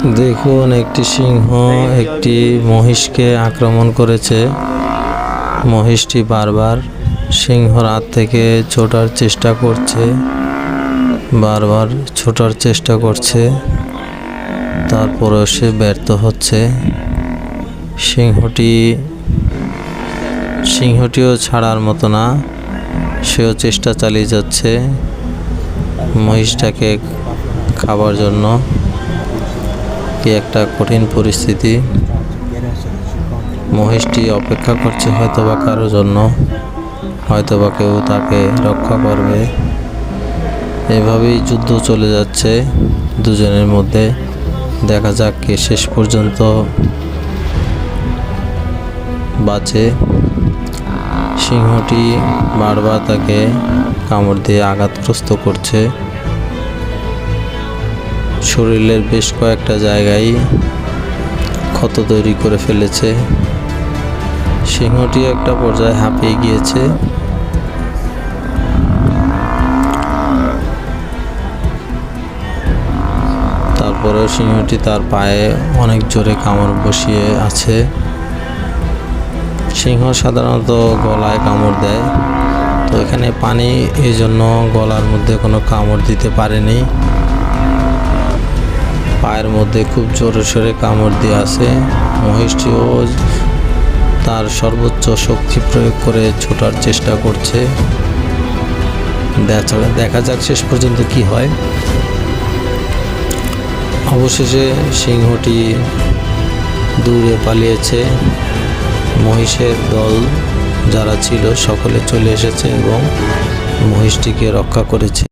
দেখুন, একটি সিংহ একটি মহিষকে আক্রমণ করেছে। মহিষটি বারবার সিংহর হাত থেকে ছোটার চেষ্টা করছে, বারবার ছোটার চেষ্টা করছে, তারপরেও সে ব্যর্থ হচ্ছে। সিংহটিও ছাড়ার মতো না, সেও চেষ্টা চালিয়ে যাচ্ছে মহিষটাকে খাবার জন্য। কি একটা কঠিন পরিস্থিতি। মহিষটি অপেক্ষা করছে হয়তোবা কারোর জন্য, হয়তোবা কেউ তাকে রক্ষা করবে। এভাবেই যুদ্ধ চলে যাচ্ছে দুজনের মধ্যে। দেখা যাক কে শেষ পর্যন্ত বাঁচে। সিংহটি বারবার তাকে কামড় দিয়ে আঘাতগ্রস্ত করছে। শরীরের বেশ কয়েকটা জায়গায় ক্ষত তৈরি করে ফেলেছে। সিংহটি একটা পর্যায়ে হাঁপিয়ে গিয়েছে। তারপরেও সিংহটি তার পায়ে অনেক জোরে কামড় বসিয়ে আছে। সিংহ সাধারণত গলায় কামড় দেয়, তো এখানে পানি, এই জন্য গলার মধ্যে কোনো কামড় দিতে পারেনি। পায়ের মধ্যে খুব জোরে সোরে কামড় দিয়ে আছে। মহিষটিও তার সর্বোচ্চ শক্তি প্রয়োগ করে ছোটার চেষ্টা করছে। দেখা যাক শেষ পর্যন্ত কি হয়। অবশেষে সিংহটি দূরে পালিয়েছে। মহিষের দল যারা ছিল সকলে চলে এসেছে এবং মহিষটিকে রক্ষা করেছে।